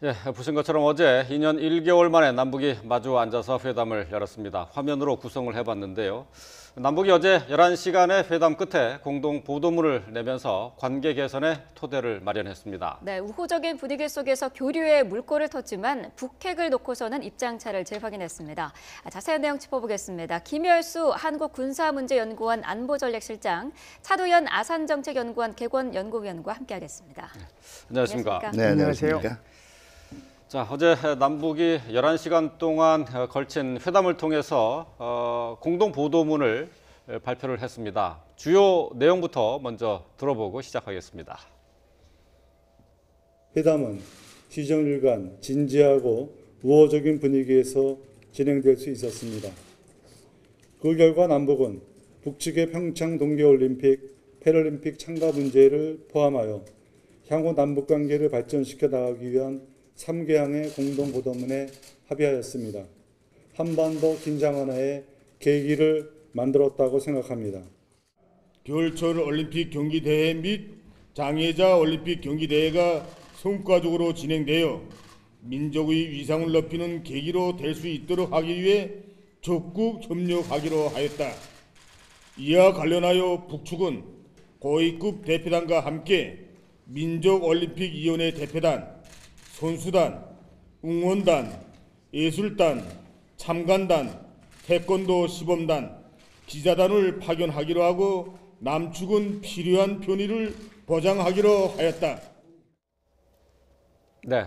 예, 보신 것처럼 어제 2년 1개월 만에 남북이 마주 앉아서 회담을 열었습니다. 화면으로 구성을 해봤는데요. 남북이 어제 11시간의 회담 끝에 공동 보도문을 내면서 관계 개선의 토대를 마련했습니다. 네, 우호적인 분위기 속에서 교류의 물꼬를 텄지만 북핵을 놓고서는 입장차를 재확인했습니다. 자세한 내용 짚어보겠습니다. 김열수 한국군사문제연구원 안보전략실장, 차도연 아산정책연구원 개권연구위원과 함께하겠습니다. 안녕하십니까? 네, 안녕하세요. 자, 어제 남북이 11시간 동안 걸친 회담을 통해서 공동 보도문을 발표를 했습니다. 주요 내용부터 먼저 들어보고 시작하겠습니다. 회담은 시정일관 진지하고 우호적인 분위기에서 진행될 수 있었습니다. 그 결과 남북은 북측의 평창 동계올림픽, 패럴림픽 참가 문제를 포함하여 향후 남북관계를 발전시켜 나가기 위한 3개항의 공동보도문에 합의하였습니다. 한반도 긴장 완화의 계기를 만들었다고 생각합니다. 겨울철 올림픽 경기대회 및 장애자 올림픽 경기대회가 성과적으로 진행되어 민족의 위상을 높이는 계기로 될 수 있도록 하기 위해 적극 협력하기로 하였다. 이와 관련하여 북측은 고위급 대표단과 함께 민족올림픽위원회 대표단, 선수단, 응원단, 예술단, 참관단, 태권도 시범단, 기자단을 파견하기로 하고 남측은 필요한 편의를 보장하기로 하였다. 네,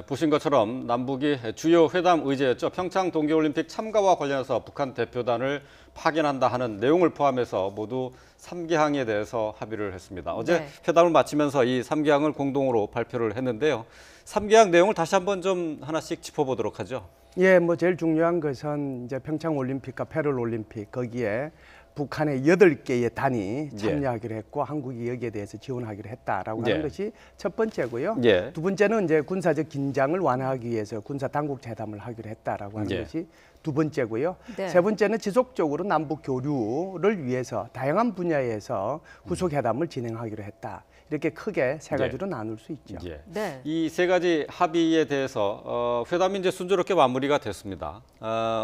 보신 것처럼 남북이 주요 회담 의제였죠. 평창 동계올림픽 참가와 관련해서 북한 대표단을 파견한다 하는 내용을 포함해서 모두 3개항에 대해서 합의를 했습니다. 어제 네. 회담을 마치면서 이 3개항을 공동으로 발표를 했는데요. 3개항 내용을 다시 한번 좀 하나씩 짚어보도록 하죠. 예, 뭐 제일 중요한 것은 이제 평창 올림픽과 패럴 올림픽 거기에 북한의 8개의 단이 참여하기로 했고 한국이 여기에 대해서 지원하기로 했다라고 하는 것이 첫 번째고요. 두 번째는 이제 군사적 긴장을 완화하기 위해서 군사 당국 회담을 하기로 했다라고 하는 것이 두 번째고요. 세 번째는 지속적으로 남북 교류를 위해서 다양한 분야에서 후속 회담을 진행하기로 했다. 이렇게 크게 세 가지로 나눌 수 있죠. 네. 이 세 가지 합의에 대해서 회담이 이제 순조롭게 마무리가 됐습니다.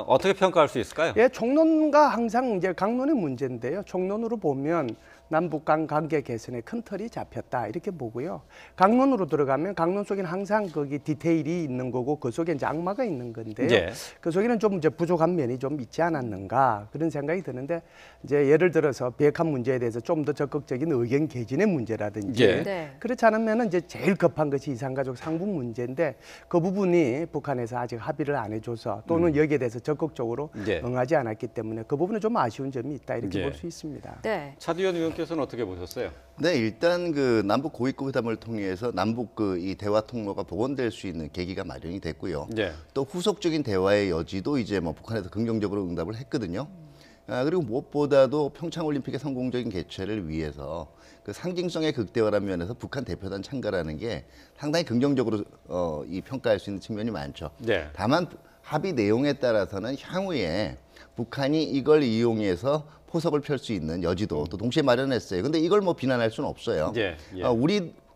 어떻게 평가할 수 있을까요? 예, 총론과 항상 이제 강론의 문제인데요. 총론으로 보면 남북 간 관계 개선에 큰 틀이 잡혔다 이렇게 보고요. 강론으로 들어가면 강론 속에는 항상 거기 디테일이 있는 거고 그 속에 이제 악마가 있는 건데요. 그 속에는 좀 이제 부족한 면이 좀 있지 않았는가 그런 생각이 드는데 이제 예를 들어서 비핵화 문제에 대해서 좀 더 적극적인 의견 개진의 문제라든지 그렇지 않으면 이제 제일 급한 것이 이산가족 상봉 문제인데 그 부분이 북한에서 아직 합의를 안 해줘서 또는 여기에 대해서 적극적으로 응하지 않았기 때문에 그 부분은 좀 아쉬운 점이 있다 이렇게 볼 수 있습니다. 네. 차두현 의원께서는 어떻게 보셨어요? 네, 일단 그 남북 고위급 회담을 통해서 남북 이 대화 통로가 복원될 수 있는 계기가 마련이 됐고요. 또 후속적인 대화의 여지도 이제 뭐 북한에서 긍정적으로 응답을 했거든요. 그리고 무엇보다도 평창 올림픽의 성공적인 개최를 위해서 그 상징성의 극대화라는 면에서 북한 대표단 참가라는 게 상당히 긍정적으로 이 평가할 수 있는 측면이 많죠. 다만 합의 내용에 따라서는 향후에 북한이 이걸 이용해서 포석을 펼 수 있는 여지도 또 동시에 마련했어요. 근데 이걸 뭐 비난할 수는 없어요.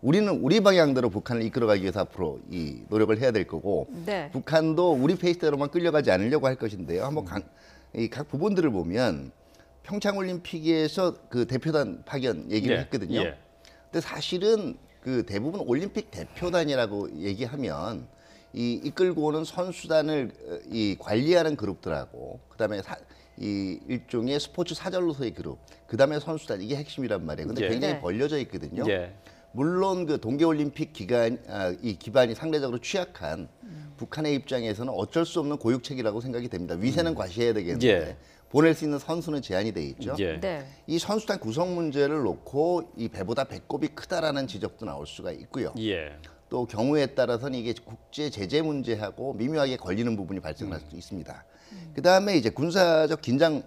우리는 우리 방향대로 북한을 이끌어가기 위해서 앞으로 이 노력을 해야 될 거고 북한도 우리 페이스대로만 끌려가지 않으려고 할 것인데요. 한번 각 부분들을 보면 평창올림픽에서 그 대표단 파견 얘기를 했거든요. 근데 사실은 그 대부분 올림픽 대표단이라고 얘기하면 이 이끌고 오는 선수단을 이 관리하는 그룹들하고 그다음에 이 일종의 스포츠 사절로서의 그룹, 그다음에 선수단 이게 핵심이란 말이에요. 근데 굉장히 벌려져 있거든요. 물론 그 동계올림픽 이 기반이 상대적으로 취약한 북한의 입장에서는 어쩔 수 없는 고육책이라고 생각이 됩니다. 위세는 과시해야 되겠는데 보낼 수 있는 선수는 제한이 돼 있죠. 이 선수단 구성 문제를 놓고 이 배보다 배꼽이 크다라는 지적도 나올 수가 있고요. 또 경우에 따라서는 이게 국제 제재 문제하고 미묘하게 걸리는 부분이 발생할 수도 있습니다. 그다음에 이제 군사적 긴장,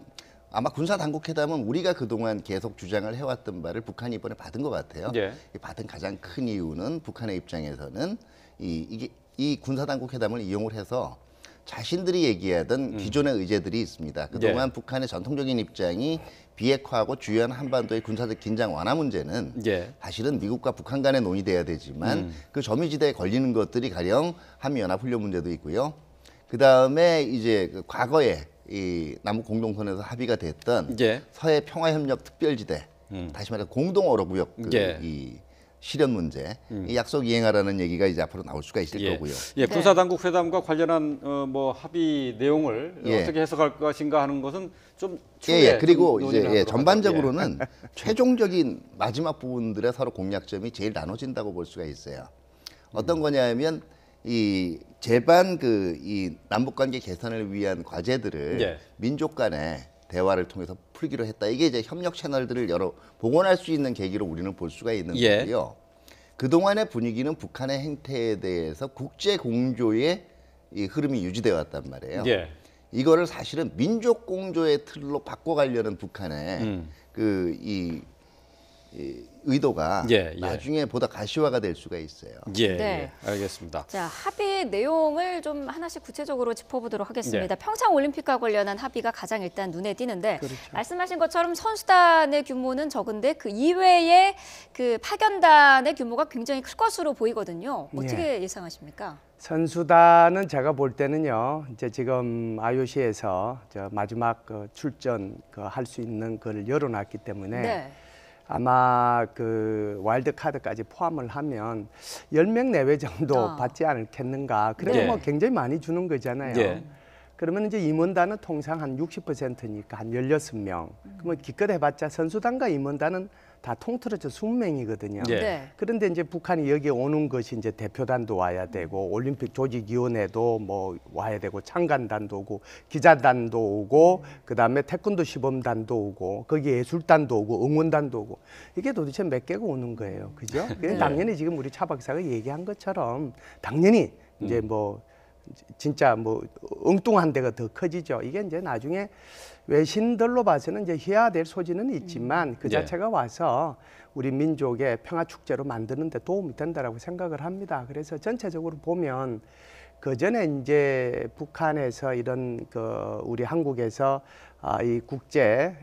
아마 군사 당국 회담은 우리가 그동안 계속 주장을 해왔던 바를 북한이 이번에 받은 것 같아요. 받은 가장 큰 이유는 북한의 입장에서는 이 군사 당국 회담을 이용을 해서 자신들이 얘기하던 기존의 의제들이 있습니다. 그동안 북한의 전통적인 입장이 비핵화하고 주요한 한반도의 군사적 긴장 완화 문제는 사실은 미국과 북한 간에 논의돼야 되지만 그 점유지대에 걸리는 것들이 가령 한미연합훈련 문제도 있고요. 그 다음에 이제 그 과거에 이 남북 공동선에서 합의가 됐던 서해 평화협력 특별지대, 다시 말해 공동어로구역 이 실현 문제, 이 약속 이행하라는 얘기가 이제 앞으로 나올 수가 있을 거고요. 군사당국 회담과 관련한 뭐 합의 내용을 어떻게 해석할 것인가 하는 것은 좀 추후에 그리고 좀 이제 전반적으로는 최종적인 마지막 부분들의 서로 공약점이 제일 나눠진다고 볼 수가 있어요. 어떤 거냐면 이 제반 이 남북 관계 개선을 위한 과제들을 민족 간의 대화를 통해서 풀기로 했다. 이게 이제 협력 채널들을 여러 복원할 수 있는 계기로 우리는 볼 수가 있는 거고요. 그동안의 분위기는 북한의 행태에 대해서 국제 공조의 이 흐름이 유지되어 왔단 말이에요. 이거를 사실은 민족 공조의 틀로 바꿔가려는 북한의 이 의도가 나중에 보다 가시화가 될 수가 있어요. 알겠습니다. 자, 합의 내용을 좀 하나씩 구체적으로 짚어보도록 하겠습니다. 평창 올림픽과 관련한 합의가 가장 일단 눈에 띄는데 말씀하신 것처럼 선수단의 규모는 적은데 그 이외에 그 파견단의 규모가 굉장히 클 것으로 보이거든요. 어떻게 예상하십니까? 선수단은 제가 볼 때는요, 이제 지금 IOC에서 마지막 출전 할 수 있는 걸 열어놨기 때문에 아마 그 와일드 카드까지 포함을 하면 10명 내외 정도 받지 않겠는가. 그래도 뭐 굉장히 많이 주는 거잖아요. 그러면 이제 임원단은 통상 한 60%니까 한 16명. 그러면 기껏 해봤자 선수단과 임원단은 다 통틀어서 20명이거든요. 그런데 이제 북한이 여기에 오는 것이 이제 대표단도 와야 되고 올림픽 조직위원회도 뭐 와야 되고 참관단도 오고 기자단도 오고 그다음에 태권도 시범단도 오고 거기 예술단도 오고 응원단도 오고 이게 도대체 몇 개가 오는 거예요. 그죠? 당연히 지금 우리 차 박사가 얘기한 것처럼 당연히 이제 뭐 진짜 뭐 엉뚱한 데가 더 커지죠. 이게 이제 나중에 외신들로 봐서는 이제 희화될 소지는 있지만 그 자체가 와서 우리 민족의 평화 축제로 만드는 데 도움이 된다라고 생각을 합니다. 그래서 전체적으로 보면 그 전에 이제 북한에서 이런 그 우리 한국에서 이 국제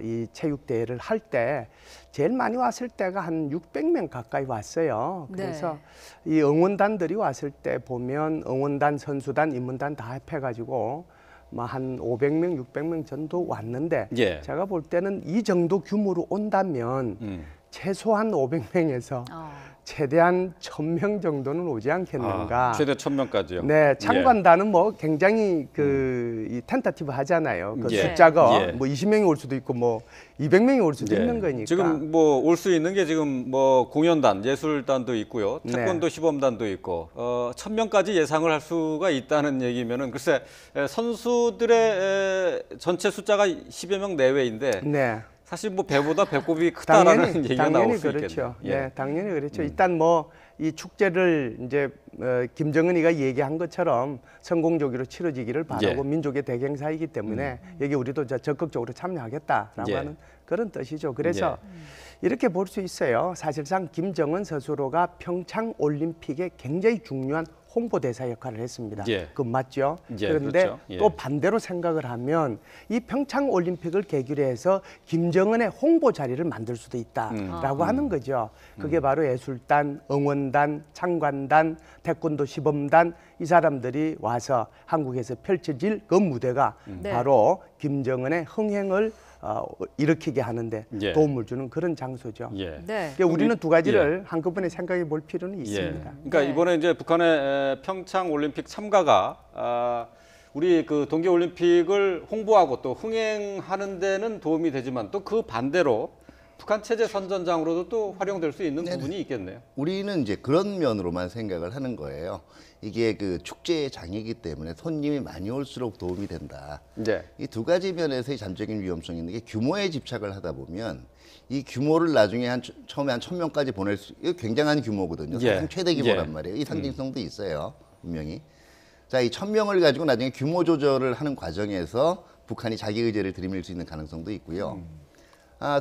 이 체육 대회를 할 때 제일 많이 왔을 때가 한 600명 가까이 왔어요. 그래서 이 응원단들이 왔을 때 보면 응원단, 선수단, 임원단 다 합해가지고 한 500명, 600명 정도 왔는데 제가 볼 때는 이 정도 규모로 온다면 최소한 500명에서 최대한 1000명 정도는 오지 않겠는가. 최대 1000명까지요. 네, 참관단은 뭐 굉장히 이 텐타티브 하잖아요. 그 숫자가 뭐 20명이 올 수도 있고 뭐 200명이 올 수도 있는 거니까. 지금 뭐 올 수 있는 게 지금 뭐 공연단, 예술단도 있고요. 태권도 시범단도 있고 1000명까지 예상을 할 수가 있다는 얘기면은 글쎄 선수들의 전체 숫자가 10여 명 내외인데 사실 뭐 배보다 배꼽이 크다라는 얘기가 나올 수 있겠네요. 네, 당연히 그렇죠. 일단 뭐 이 축제를 이제 김정은이가 얘기한 것처럼 성공적으로 치러지기를 바라고 민족의 대경사이기 때문에 여기 우리도 적극적으로 참여하겠다라고 하는 그런 뜻이죠. 그래서 이렇게 볼 수 있어요. 사실상 김정은 스스로가 평창 올림픽에 굉장히 중요한 홍보대사 역할을 했습니다. 그 맞죠? 그런데 또 반대로 생각을 하면 이 평창 올림픽을 계기로 해서 김정은의 홍보 자리를 만들 수도 있다라고 하는 거죠. 그게 바로 예술단, 응원단, 참관단, 태권도 시범단 이 사람들이 와서 한국에서 펼쳐질 그 무대가 바로 김정은의 흥행을 일으키게 하는데 도움을 주는 그런 장소죠. 그러니까 우리는 두 가지를 한꺼번에 생각해 볼 필요는 있습니다. 그러니까 이번에 이제 북한의 평창 올림픽 참가가 우리 그 동계 올림픽을 홍보하고 또 흥행하는 데는 도움이 되지만 또 그 반대로 북한 체제 선전장으로도 또 활용될 수 있는 부분이 있겠네요. 우리는 이제 그런 면으로만 생각을 하는 거예요. 이게 그 축제의 장이기 때문에 손님이 많이 올수록 도움이 된다. 이 두 가지 면에서의 잠재적인 위험성이 있는 게 규모에 집착을 하다 보면 이 규모를 나중에 처음에 한 1000명까지 보낼 수, 이거 굉장한 규모거든요. 사상 최대 규모란 말이에요. 이 상징성도 있어요. 분명히. 자, 이 1000명을 가지고 나중에 규모 조절을 하는 과정에서 북한이 자기 의제를 들이밀 수 있는 가능성도 있고요.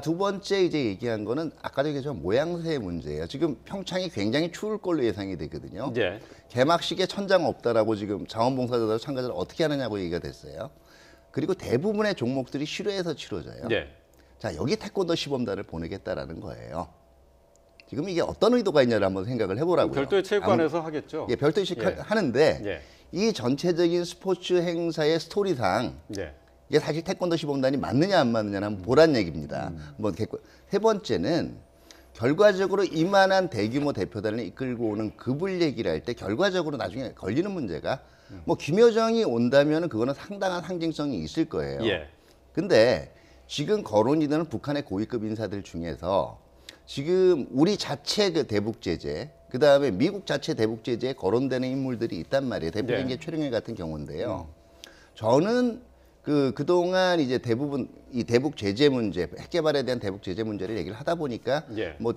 두 번째 이제 얘기한 거는 아까도 얘기했지만 모양새의 문제예요. 지금 평창이 굉장히 추울 걸로 예상이 되거든요. 예. 개막식에 천장 없다라고 지금 자원봉사자들 참가자를 어떻게 하느냐고 얘기가 됐어요. 그리고 대부분의 종목들이 실외에서 치러져요. 예. 자, 여기 태권도 시범단을 보내겠다라는 거예요. 지금 이게 어떤 의도가 있냐를 한번 생각을 해보라고요. 별도의 체육관에서 하겠죠. 예, 별도의 하는데 예. 이 전체적인 스포츠 행사의 스토리상 예. 이게 사실 태권도 시범단이 맞느냐 안 맞느냐는 한번 보란 얘기입니다. 세 번째는 결과적으로 이만한 대규모 대표단을 이끌고 오는 급을 얘기를 할 때 결과적으로 나중에 걸리는 문제가 뭐 김여정이 온다면 그거는 상당한 상징성이 있을 거예요. 예. 근데 지금 거론이 되는 북한의 고위급 인사들 중에서 지금 우리 자체 그 대북 제재, 그 다음에 미국 자체 대북 제재에 거론되는 인물들이 있단 말이에요. 대표적인 게 최룡해 같은 경우인데요. 저는 그동안 이제 대부분 이 대북 제재 문제, 핵 개발에 대한 대북 제재 문제를 얘기를 하다 보니까 예. 뭐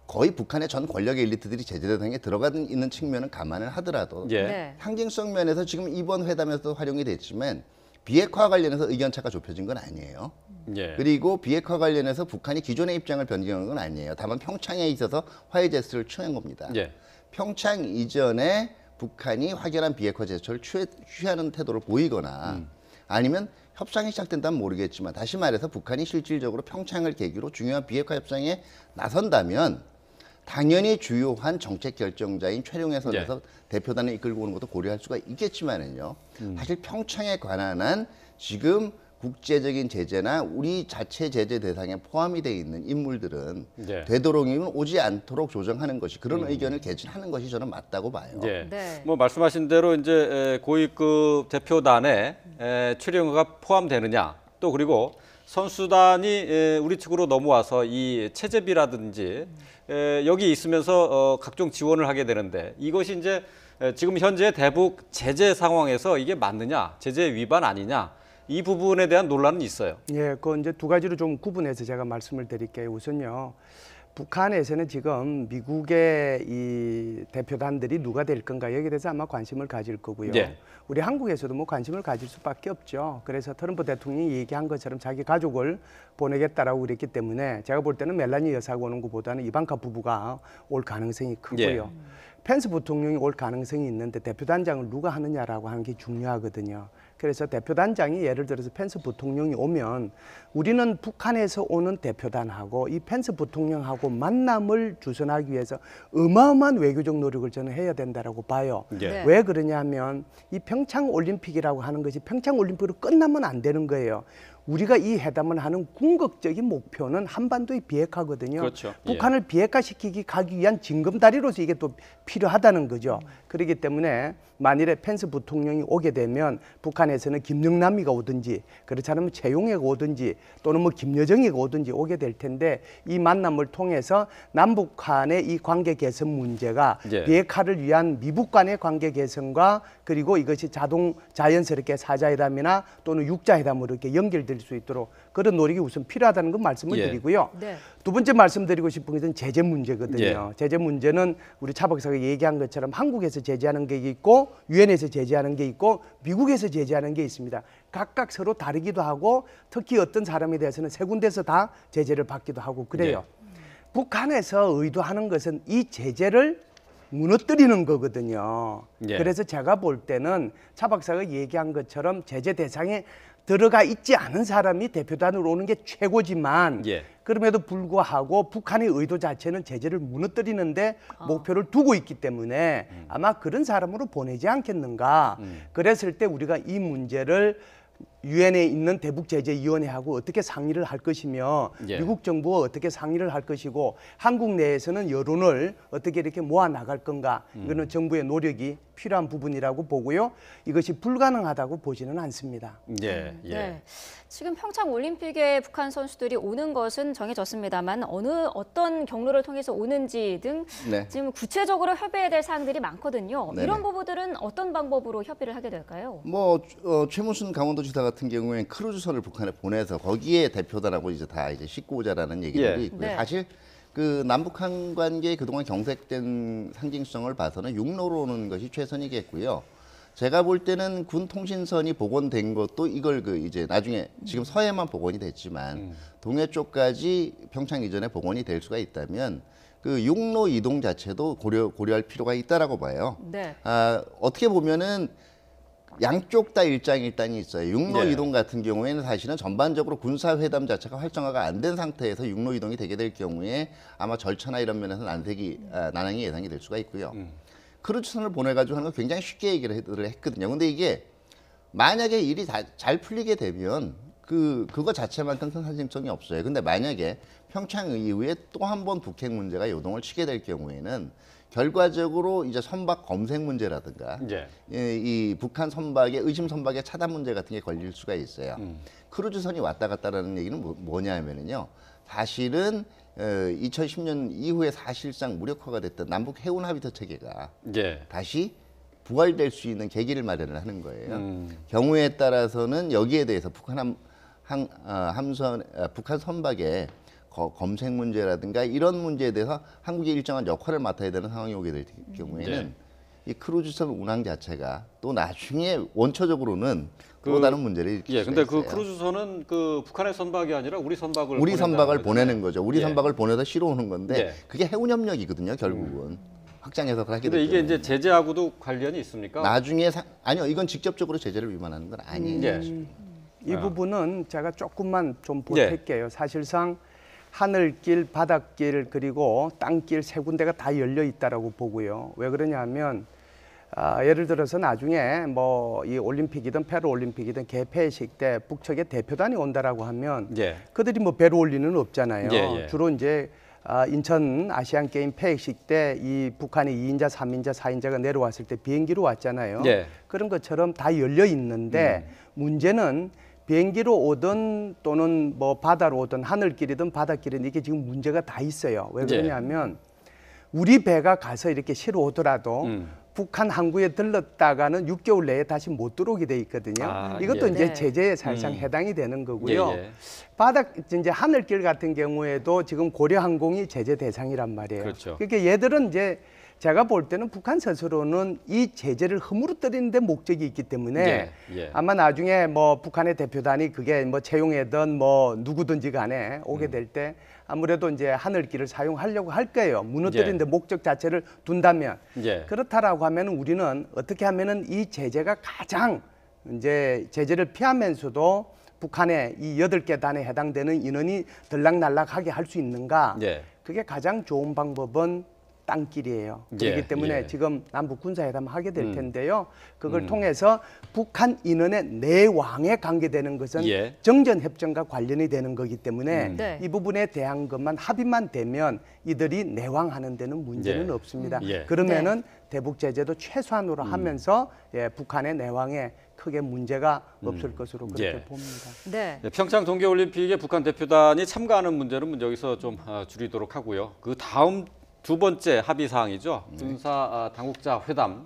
거의 북한의 전 권력의 엘리트들이 제재 대상에 들어가 있는 측면은 감안을 하더라도 예. 네. 상징성 면에서 지금 이번 회담에서도 활용이 됐지만 비핵화 관련해서 의견차가 좁혀진 건 아니에요. 예. 그리고 비핵화 관련해서 북한이 기존의 입장을 변경한 건 아니에요. 다만 평창에 있어서 화해 제스처를 취한 겁니다. 예. 평창 이전에 북한이 확연한 비핵화 제스처를 취하는 태도를 보이거나 아니면 협상이 시작된다면 모르겠지만 다시 말해서 북한이 실질적으로 평창을 계기로 중요한 비핵화 협상에 나선다면 당연히 주요한 정책 결정자인 최룡해 선에서 대표단을 이끌고 오는 것도 고려할 수가 있겠지만은요. 사실 평창에 관한 한 지금 국제적인 제재나 우리 자체 제재 대상에 포함이 돼 있는 인물들은 예. 되도록이면 오지 않도록 조정하는 것이 그런 의견을 개진하는 것이 저는 맞다고 봐요. 예. 네. 뭐 말씀하신 대로 이제 고위급 대표단에 최룡해가 포함되느냐, 또 그리고 선수단이 우리 측으로 넘어와서 이 체제비라든지 여기 있으면서 각종 지원을 하게 되는데 이것이 이제 지금 현재 대북 제재 상황에서 이게 맞느냐, 제재 위반 아니냐, 이 부분에 대한 논란은 있어요. 예, 그 이제 두 가지로 좀 구분해서 제가 말씀을 드릴게요. 우선요, 북한에서는 지금 미국의 이 대표단들이 누가 될 건가 여기에 대해서 아마 관심을 가질 거고요. 예. 우리 한국에서도 뭐 관심을 가질 수밖에 없죠. 그래서 트럼프 대통령이 얘기한 것처럼 자기 가족을 보내겠다라고 그랬기 때문에 제가 볼 때는 멜라니 여사가 오는 것보다는 이방카 부부가 올 가능성이 크고요. 펜스 부통령이 올 가능성이 있는데 대표단장을 누가 하느냐라고 하는 게 중요하거든요. 그래서 대표단장이 예를 들어서 펜스 부통령이 오면 우리는 북한에서 오는 대표단하고 이 펜스 부통령하고 만남을 주선하기 위해서 어마어마한 외교적 노력을 저는 해야 된다라고 봐요. 예. 왜 그러냐면 이 평창 올림픽이라고 하는 것이 평창 올림픽으로 끝나면 안 되는 거예요. 우리가 이 회담을 하는 궁극적인 목표는 한반도의 비핵화거든요. 그렇죠. 북한을 비핵화시키기 가기 위한 징검다리로서 이게 또 필요하다는 거죠. 그렇기 때문에 만일에 펜스 부통령이 오게 되면 북한에서는 김영남이가 오든지 그렇지 않으면 최용해가 오든지 또는 뭐 김여정이가 오든지 오게 될 텐데 이 만남을 통해서 남북 간의 이 관계 개선 문제가 비핵화를 위한 미북 간의 관계 개선과 그리고 이것이 자연스럽게 사자회담이나 또는 육자회담으로 이렇게 연결될 수 있도록 그런 노력이 우선 필요하다는 건 말씀을 드리고요. 네. 두 번째 말씀드리고 싶은 것은 제재 문제거든요. 제재 문제는 우리 차 박사가 얘기한 것처럼 한국에서 제재하는 게 있고 유엔에서 제재하는 게 있고 미국에서 제재하는 게 있습니다. 각각 서로 다르기도 하고 특히 어떤 사람에 대해서는 세 군데서 다 제재를 받기도 하고 그래요. 북한에서 의도하는 것은 이 제재를 무너뜨리는 거거든요. 그래서 제가 볼 때는 차 박사가 얘기한 것처럼 제재 대상에 들어가 있지 않은 사람이 대표단으로 오는 게 최고지만 그럼에도 불구하고 북한의 의도 자체는 제재를 무너뜨리는데 목표를 두고 있기 때문에 아마 그런 사람으로 보내지 않겠는가. 그랬을 때 우리가 이 문제를 유엔에 있는 대북제재위원회하고 어떻게 상의를 할 것이며 미국 정부와 어떻게 상의를 할 것이고 한국 내에서는 여론을 어떻게 이렇게 모아 나갈 건가. 이거는 정부의 노력이 필요한 부분이라고 보고요. 이것이 불가능하다고 보지는 않습니다. 네. 지금 평창 올림픽에 북한 선수들이 오는 것은 정해졌습니다만 어떤 경로를 통해서 오는지 등 지금 구체적으로 협의해야 될 사항들이 많거든요. 이런 부분들은 어떤 방법으로 협의를 하게 될까요? 뭐 최문순 강원도지사 같은 경우에는 크루즈선을 북한에 보내서 거기에 대표단하고 이제 다 이제 싣고 오자라는 얘기들이 있고요. 사실 그 남북한 관계의 그동안 경색된 상징성을 봐서는 육로로 오는 것이 최선이겠고요. 제가 볼 때는 군 통신선이 복원된 것도 이걸 이제 나중에 지금 서해만 복원이 됐지만 동해 쪽까지 평창 이전에 복원이 될 수가 있다면 그 육로 이동 자체도 고려할 필요가 있다라고 봐요. 네. 어떻게 보면은 양쪽 다 일장일단이 있어요. 육로 네. 이동 같은 경우에는 사실은 전반적으로 군사회담 자체가 활성화가 안 된 상태에서 육로 이동이 되게 될 경우에 아마 절차나 이런 면에서 난항이 예상이 될 수가 있고요. 크루즈선을 보내가지고 하는 건 굉장히 쉽게 얘기를 했거든요. 근데 이게 만약에 일이 잘 풀리게 되면 그거 자체만큼 큰 상징성이 없어요. 근데 만약에 평창 이후에 또 한 번 북핵 문제가 요동을 치게 될 경우에는 결과적으로 이제 선박 검색 문제라든가 이 북한 선박의 의심 선박의 차단 문제 같은 게 걸릴 수가 있어요. 크루즈선이 왔다 갔다라는 얘기는 뭐냐면은요. 사실은 2010년 이후에 사실상 무력화가 됐던 남북 해운 합의서 체계가 다시 부활될 수 있는 계기를 마련을 하는 거예요. 경우에 따라서는 여기에 대해서 북한 선박의 검색 문제라든가 이런 문제에 대해서 한국이 일정한 역할을 맡아야 되는 상황이 오게 될 경우에는 이 크루즈선 운항 자체가 또 나중에 원초적으로는 또 다른 문제를 일으킬 수가 근데 있어요. 그 크루즈선은 그 북한의 선박이 아니라 우리 선박을 보내는 거죠. 우리 선박을 보내서 실어 오는 건데 그게 해운 협력이거든요. 결국은 확장 해석을 하게 되죠. 근데 이게 이제 제재하고도 관련이 있습니까? 나중에 아니요, 이건 직접적으로 제재를 위반하는 건 아니에요. 이 부분은 제가 조금만 좀 보탤게요. 사실상 하늘길, 바닷길 그리고 땅길 세 군데가 다 열려 있다라고 보고요. 왜 그러냐면 예를 들어서 나중에 뭐 이 올림픽이든 패럴올림픽이든 개폐식 때 북측에 대표단이 온다라고 하면 그들이 뭐 배로 올 리는 없잖아요. 주로 이제 인천 아시안 게임 폐획식 때 이 북한이 2인자, 3인자, 4인자가 내려왔을 때 비행기로 왔잖아요. 그런 것처럼 다 열려 있는데 문제는 비행기로 오든 또는 뭐 바다로 오든 하늘길이든 바닷길이든 이게 지금 문제가 다 있어요. 왜 그러냐면 우리 배가 가서 이렇게 실어 오더라도 북한 항구에 들렀다가는 6개월 내에 다시 못 들어오게 돼 있거든요. 이것도 이제 제재에 사실상 해당이 되는 거고요. 이제 하늘길 같은 경우에도 지금 고려항공이 제재 대상이란 말이에요. 그러니까 얘들은 이제 제가 볼 때는 북한 스스로는 이 제재를 허물어뜨리는 데 목적이 있기 때문에 아마 나중에 뭐 북한의 대표단이 그게 뭐 채용이든 뭐 누구든지 간에 오게 될 때 아무래도 이제 하늘길을 사용하려고 할 거예요. 무너뜨리는 데 목적 자체를 둔다면. 그렇다라고 하면 우리는 어떻게 하면은 이 제재가 가장 이제 제재를 피하면서도 북한의 이 8개 단에 해당되는 인원이 들락날락하게 할 수 있는가? 그게 가장 좋은 방법은 땅길이에요. 그렇기 때문에 지금 남북 군사회담 하게 될 텐데요. 그걸 통해서 북한 인원의 내왕에 관계되는 것은 정전협정과 관련이 되는 거기 때문에 이 부분에 대한 것만 합의만 되면 이들이 내왕하는 데는 문제는 없습니다. 그러면은 대북 제재도 최소한으로 하면서 북한의 내왕에 크게 문제가 없을 것으로 그렇게 봅니다. 평창 동계올림픽에 북한 대표단이 참가하는 문제는 여기서 좀 줄이도록 하고요. 그 다음 두 번째 합의 사항이죠. 군사 당국자 회담.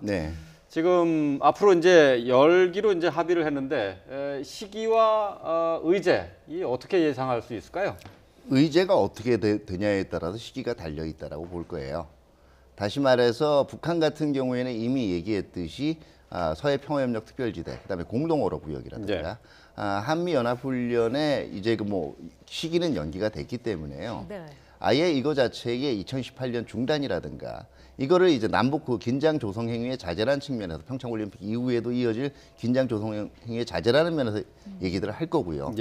지금 앞으로 이제 열기로 이제 합의를 했는데 시기와 의제 이 어떻게 예상할 수 있을까요? 의제가 어떻게 되냐에 따라서 시기가 달려 있다라고 볼 거예요. 다시 말해서 북한 같은 경우에는 이미 얘기했듯이 서해 평화협력 특별지대, 그다음에 공동어로 구역이라든가 한미 연합훈련에 이제 뭐 시기는 연기가 됐기 때문에요. 아예 이거 자체의 2018년 중단이라든가 이거를 이제 남북 그 긴장 조성 행위의 자제라는 측면에서 평창 올림픽 이후에도 이어질 긴장 조성 행위의 자제라는 면에서 얘기들을 할 거고요.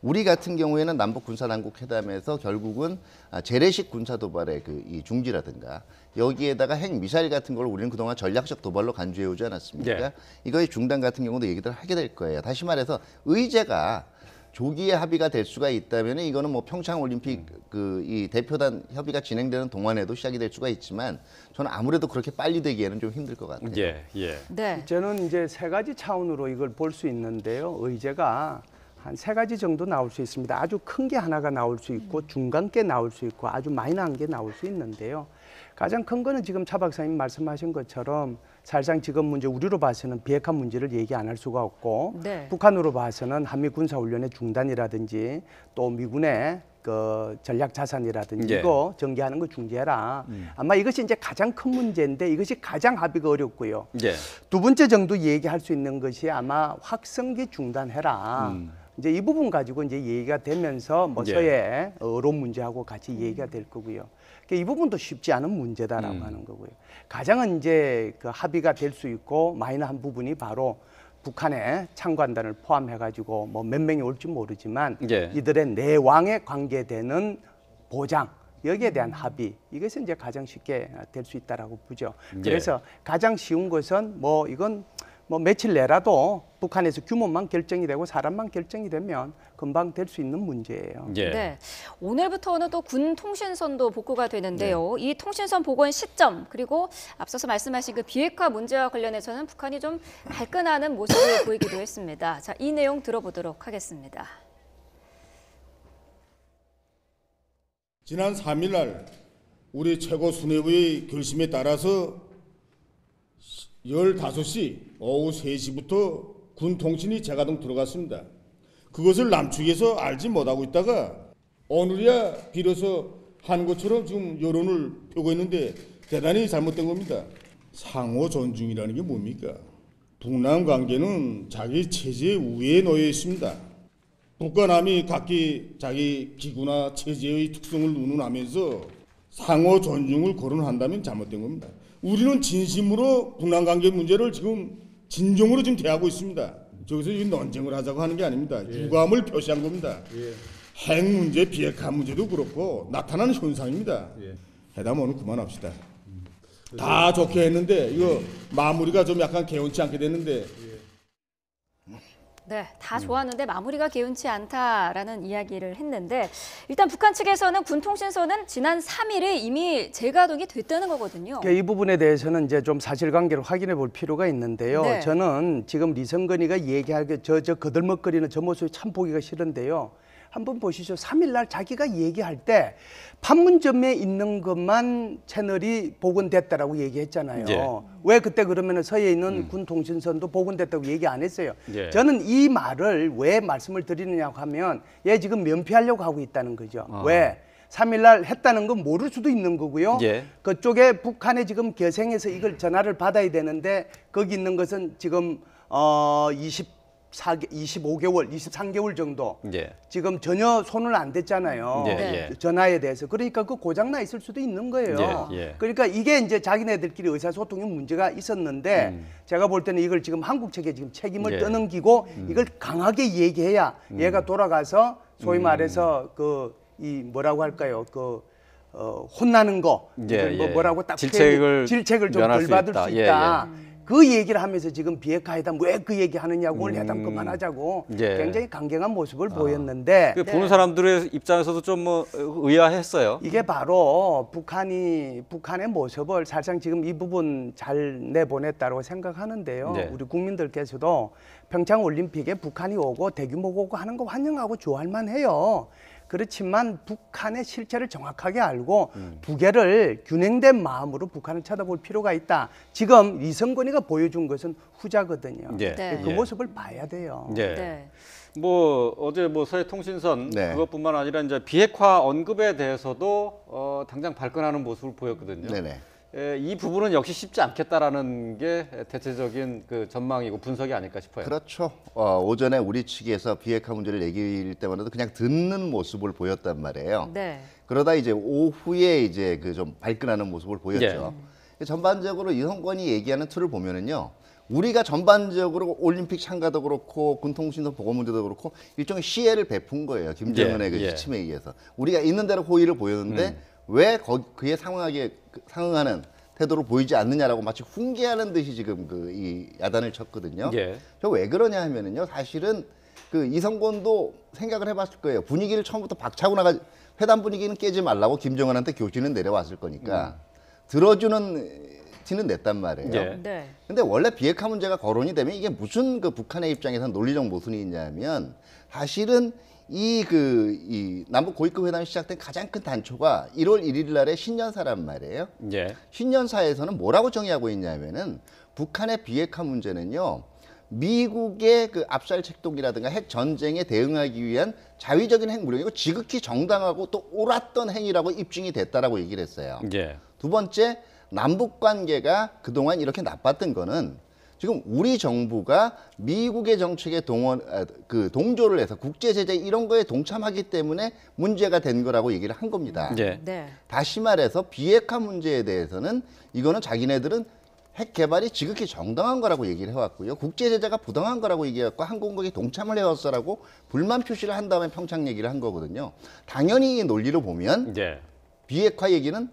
우리 같은 경우에는 남북 군사 당국 회담에서 결국은 재래식 군사 도발의 이 중지라든가 여기에다가 핵 미사일 같은 걸 우리는 그동안 전략적 도발로 간주해 오지 않았습니까? 이거의 중단 같은 경우도 얘기들을 하게 될 거예요. 다시 말해서 의제가 조기에 합의가 될 수가 있다면 이거는 뭐 평창 올림픽 이 대표단 협의가 진행되는 동안에도 시작이 될 수가 있지만 저는 아무래도 그렇게 빨리 되기에는 좀 힘들 것 같아요. 저는 이제 세 가지 차원으로 이걸 볼 수 있는데요. 의제가 한 세 가지 정도 나올 수 있습니다. 아주 큰 게 하나가 나올 수 있고 중간 게 나올 수 있고 아주 마이너한 게 나올 수 있는데요. 가장 큰 거는 지금 차 박사님 말씀하신 것처럼 사실상 지금 문제 우리로 봐서는 비핵화 문제를 얘기 안 할 수가 없고 북한으로 봐서는 한미 군사훈련의 중단이라든지 또 미군의 그 전략 자산이라든지 예. 이거 전개하는 거 중지해라. 아마 이것이 이제 가장 큰 문제인데 이것이 가장 합의가 어렵고요. 예. 두 번째 정도 얘기할 수 있는 것이 아마 확성기 중단해라. 이제 이 부분 가지고 이제 얘기가 되면서 뭐 예. 서해 어로 문제하고 같이 얘기가 될 거고요. 그러니까 이 부분도 쉽지 않은 문제다라고 하는 거고요. 가장은 이제 그 합의가 될 수 있고 마이너한 부분이 바로 북한의 참관단을 포함해가지고 뭐 몇 명이 올지 모르지만 예. 이들의 내왕에 관계되는 보장 여기에 대한 합의 이것은 이제 가장 쉽게 될 수 있다라고 보죠. 그래서 가장 쉬운 것은 뭐 이건 뭐 며칠 내라도 북한에서 규모만 결정이 되고 사람만 결정이 되면 금방 될 수 있는 문제예요. 예. 네. 오늘부터는 또 군 통신선도 복구가 되는데요. 이 통신선 복원 시점 그리고 앞서서 말씀하신 그 비핵화 문제와 관련해서는 북한이 좀 발끈하는 모습을 보이기도 했습니다. 자, 이 내용 들어보도록 하겠습니다. 지난 3일 날 우리 최고 수뇌부의 결심에 따라서 15시 오후 3시부터 군 통신이 재가동 들어갔습니다. 그것을 남측에서 알지 못하고 있다가 오늘이야 비로소 한 것처럼 지금 여론을 펴고 있는데 대단히 잘못된 겁니다. 상호 존중이라는 게 뭡니까? 북남 관계는 자기 체제 우위에 놓여 있습니다. 북과 남이 각기 자기 기구나 체제의 특성을 운운하면서 상호 존중을 거론한다면 잘못된 겁니다. 우리는 진심으로 북남 관계 문제를 지금 진정으로 지금 대하고 있습니다. 저기서 이 논쟁을 하자고 하는 게 아닙니다. 유감을 표시한 겁니다. 핵 문제, 비핵화 문제도 그렇고 나타나는 현상입니다. 회담 오늘 그만합시다. 다 좋게 했는데 이거 마무리가 좀 약간 개운치 않게 됐는데 네, 다 좋았는데 마무리가 개운치 않다라는 이야기를 했는데 일단 북한 측에서는 군 통신선은 지난 3일에 이미 재가동이 됐다는 거거든요. 그러니까 이 부분에 대해서는 이제 좀 사실관계를 확인해 볼 필요가 있는데요. 네. 저는 지금 리성건이가 얘기하게 저 거들먹거리는 저 모습이 참 보기가 싫은데요. 한번 보시죠. 3일 날 자기가 얘기할 때 판문점에 있는 것만 채널이 복원됐다라고 얘기했잖아요. 예. 왜 그때 그러면 서해에 있는 군 통신선도 복원됐다고 얘기 안 했어요. 예. 저는 이 말을 왜 말씀을 드리느냐고 하면 얘 지금 면피하려고 하고 있다는 거죠. 왜? 3일 날 했다는 건 모를 수도 있는 거고요. 예. 그쪽에 북한에 지금 개성에서 이걸 전화를 받아야 되는데 거기 있는 것은 지금 25개월, 23개월 정도 예. 지금 전혀 손을 안 댔잖아요. 예, 네. 예. 전화에 대해서. 그러니까 그 고장나 있을 수도 있는 거예요. 예, 예. 그러니까 이게 이제 자기네들끼리 의사소통에 문제가 있었는데 제가 볼 때는 이걸 지금 한국 측에 지금 책임을 예. 떠넘기고 이걸 강하게 얘기해야 얘가 돌아가서 소위 말해서 이 뭐라고 할까요? 혼나는 거, 예, 이걸 예. 뭐라고 딱 질책을 질책을 좀 면할 덜 수 받을 있다. 수 예, 있다. 그 얘기를 하면서 지금 비핵화 회담 왜 그 얘기 하느냐고 오늘 회담 그만하자고 예. 굉장히 강경한 모습을 보였는데 그 보는 사람들의 입장에서도 좀 뭐 의아했어요. 이게 바로 북한의 모습을 사실상 지금 이 부분 잘 내보냈다고 생각하는데요. 네. 우리 국민들께서도 평창 올림픽에 북한이 오고 대규모가 오고 하는 거 환영하고 좋아할 만해요. 그렇지만 북한의 실체를 정확하게 알고 부계를 균형된 마음으로 북한을 쳐다볼 필요가 있다. 지금 이성건이가 보여준 것은 후자거든요. 예. 네. 그 예. 모습을 봐야 돼요. 예. 네. 뭐 어제 뭐 서해 통신선 네. 그것뿐만 아니라 이제 비핵화 언급에 대해서도 당장 발끈하는 모습을 보였거든요. 네네. 이 부분은 역시 쉽지 않겠다라는 게 대체적인 그 전망이고 분석이 아닐까 싶어요. 그렇죠. 오전에 우리 측에서 비핵화 문제를 얘기할 때마다 그냥 듣는 모습을 보였단 말이에요. 네. 그러다 이제 오후에 이제 그 좀 발끈하는 모습을 보였죠. 전반적으로 이성건이 얘기하는 틀을 보면은요. 우리가 전반적으로 올림픽 참가도 그렇고 군통신선 보건 문제도 그렇고 일종의 시혜를 베푼 거예요. 김정은의 그 시침에 의해서. 우리가 있는 대로 호의를 보였는데 왜 그에 상응하는 태도를 보이지 않느냐라고 마치 훈계하는 듯이 지금 이 야단을 쳤거든요. 예. 저 왜 그러냐 하면은요. 사실은 그 이성건도 생각을 해봤을 거예요. 분위기를 처음부터 박차고 회담 분위기는 깨지 말라고 김정은한테 교지는 내려왔을 거니까 들어주는 티는 냈단 말이에요. 예. 네. 근데 원래 비핵화 문제가 거론이 되면 이게 무슨 그 북한의 입장에서는 논리적 모순이 있냐면 사실은 이 남북 고위급 회담이 시작된 가장 큰 단초가 1월 1일 날의 신년사란 말이에요. 예. 신년사에서는 뭐라고 정의하고 있냐면은 북한의 비핵화 문제는요. 미국의 그 압살 책동이라든가 핵 전쟁에 대응하기 위한 자위적인 핵 무력이고 지극히 정당하고 또 옳았던 행위라고 입증이 됐다라고 얘기를 했어요. 예. 두 번째, 남북 관계가 그동안 이렇게 나빴던 거는 지금 우리 정부가 미국의 정책에 동조를 해서 국제 제재 이런 거에 동참하기 때문에 문제가 된 거라고 얘기를 한 겁니다. 예. 네. 다시 말해서 비핵화 문제에 대해서는 이거는 자기네들은 핵 개발이 지극히 정당한 거라고 얘기를 해왔고요. 국제 제재가 부당한 거라고 얘기해왔고 한국에 동참을 해왔어라고 불만 표시를 한 다음에 평창 얘기를 한 거거든요. 당연히 이 논리로 보면 예. 비핵화 얘기는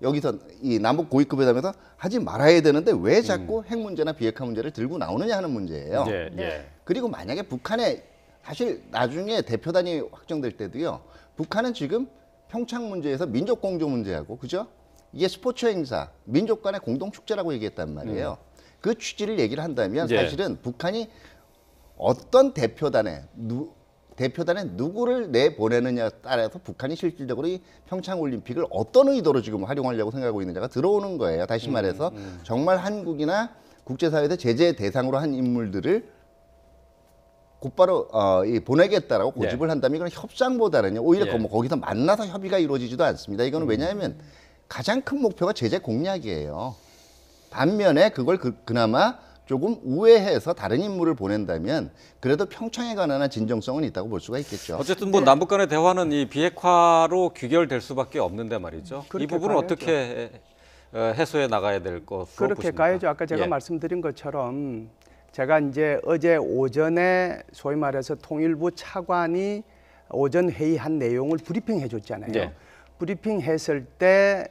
여기서 이 남북 고위급 회담에서 하지 말아야 되는데 왜 자꾸 핵 문제나 비핵화 문제를 들고 나오느냐 하는 문제예요. 예. 네. 예. 그리고 만약에 북한에 사실 나중에 대표단이 확정될 때도요. 북한은 지금 평창 문제에서 민족 공조 문제하고 그죠? 이게 스포츠 행사, 민족 간의 공동 축제라고 얘기했단 말이에요. 그 취지를 얘기를 한다면 예. 사실은 북한이 어떤 대표단에 누구를 내보내느냐에 따라서 북한이 실질적으로 이 평창올림픽을 어떤 의도로 지금 활용하려고 생각하고 있느냐가 들어오는 거예요. 다시 말해서 정말 한국이나 국제사회에서 제재 대상으로 한 인물들을 곧바로 보내겠다라고 고집을 한다면 이건 협상보다는요. 오히려 예. 거기서 만나서 협의가 이루어지지도 않습니다. 이거는 왜냐하면 가장 큰 목표가 제재 공략이에요. 반면에 그걸 그나마 조금 우회해서 다른 인물을 보낸다면 그래도 평창에 관한 진정성은 있다고 볼 수가 있겠죠. 어쨌든 뭐 남북 간의 대화는 이 비핵화로 귀결될 수밖에 없는데 말이죠. 이 그렇게 부분은 가야죠. 어떻게 해소해 나가야 될 것으로 그렇게 보십니까? 가야죠. 아까 제가 예. 말씀드린 것처럼 제가 이제 어제 오전에 소위 말해서 통일부 차관이 오전 회의한 내용을 브리핑해 줬잖아요. 예. 브리핑했을 때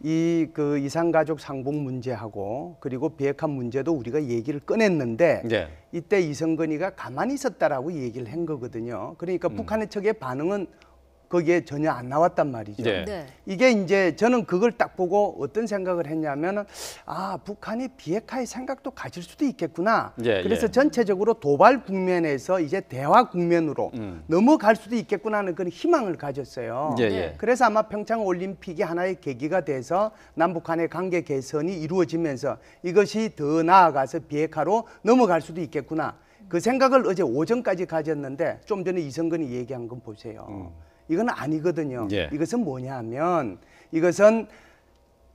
이 그 이산가족 상봉 문제하고 그리고 비핵화 문제도 우리가 얘기를 꺼냈는데 예. 이때 이성근이가 가만히 있었다라고 얘기를 한 거거든요. 그러니까 북한의 측의 반응은 거기에 전혀 안 나왔단 말이죠. 네. 네. 이게 이제 저는 그걸 딱 보고 어떤 생각을 했냐면은 아 북한이 비핵화의 생각도 가질 수도 있겠구나. 예, 그래서 예. 전체적으로 도발 국면에서 이제 대화 국면으로 넘어갈 수도 있겠구나 하는 그런 희망을 가졌어요. 예, 네. 예. 그래서 아마 평창 올림픽이 하나의 계기가 돼서 남북 간의 관계 개선이 이루어지면서 이것이 더 나아가서 비핵화로 넘어갈 수도 있겠구나. 그 생각을 어제 오전까지 가졌는데 좀 전에 이성근이 얘기한 건 보세요. 이건 아니거든요. 예. 이것은 뭐냐면 이것은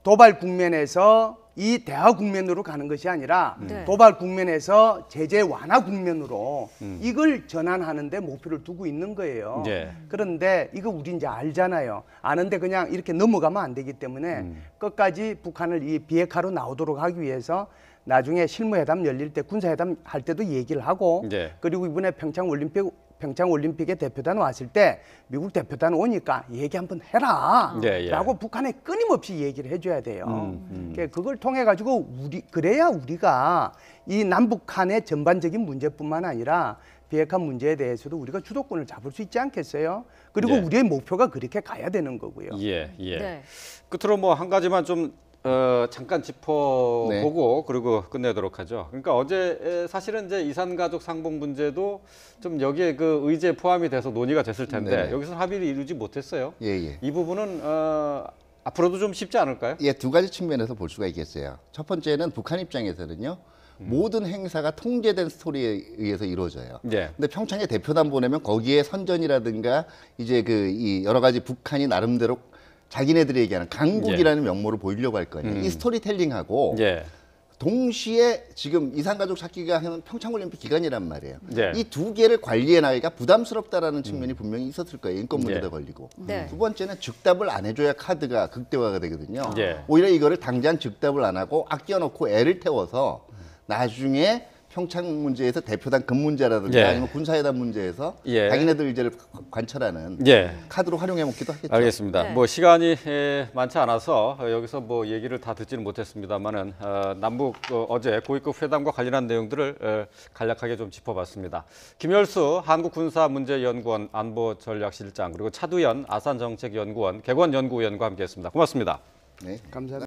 도발 국면에서 이 대화 국면으로 가는 것이 아니라 네. 도발 국면에서 제재 완화 국면으로 이걸 전환하는 데 목표를 두고 있는 거예요. 예. 그런데 이거 우리 이제 알잖아요. 아는데 그냥 이렇게 넘어가면 안 되기 때문에 끝까지 북한을 이 비핵화로 나오도록 하기 위해서 나중에 실무회담 열릴 때 군사회담 할 때도 얘기를 하고 예. 그리고 이번에 평창올림픽에 대표단 왔을 때 미국 대표단 오니까 얘기 한번 해라 예, 예. 라고 북한에 끊임없이 얘기를 해줘야 돼요. 그걸 통해 가지고 그래야 우리가 이 남북 간의 전반적인 문제뿐만 아니라 비핵화 문제에 대해서도 우리가 주도권을 잡을 수 있지 않겠어요? 그리고 예. 우리의 목표가 그렇게 가야 되는 거고요. 예, 예. 네. 끝으로 뭐 한 가지만 좀 잠깐 짚어보고 그리고 끝내도록 하죠. 그러니까 어제 사실은 이제 이산가족 상봉 문제도 좀 여기에 그 의제에 포함이 돼서 논의가 됐을 텐데 네네. 여기서 합의를 이루지 못했어요. 예, 예. 이 부분은 앞으로도 좀 쉽지 않을까요? 예, 두 가지 측면에서 볼 수가 있겠어요. 첫 번째는 북한 입장에서는요. 모든 행사가 통제된 스토리에 의해서 이루어져요. 예. 근데 평창에 대표단 보내면 거기에 선전이라든가 이제 이 여러 가지 북한이 나름대로 자기네들이 얘기하는 강국이라는 명목을 보이려고 할 거 아니에요. 이 스토리텔링하고 예. 동시에 지금 이산가족 찾기가 하는 평창올림픽 기간이란 말이에요. 예. 이 두 개를 관리해 나가기가 부담스럽다라는 측면이 분명히 있었을 거예요. 인권 문제도 예. 걸리고. 네. 두 번째는 즉답을 안 해줘야 카드가 극대화가 되거든요. 예. 오히려 이거를 당장 즉답을 안 하고 아껴놓고 애를 태워서 나중에 평창 문제에서 대표단 급 문제라든가 예. 아니면 군사회담 문제에서 예. 자기네들 의제를 관철하는 예. 카드로 활용해 먹기도 하겠죠. 알겠습니다. 네. 뭐 시간이 많지 않아서 여기서 뭐 얘기를 다 듣지는 못했습니다만은 남북 어제 고위급 회담과 관련한 내용들을 간략하게 좀 짚어봤습니다. 김열수 한국군사문제연구원 안보전략실장 그리고 차두연 아산정책연구원 객원연구위원과 함께했습니다. 고맙습니다. 네. 감사합니다.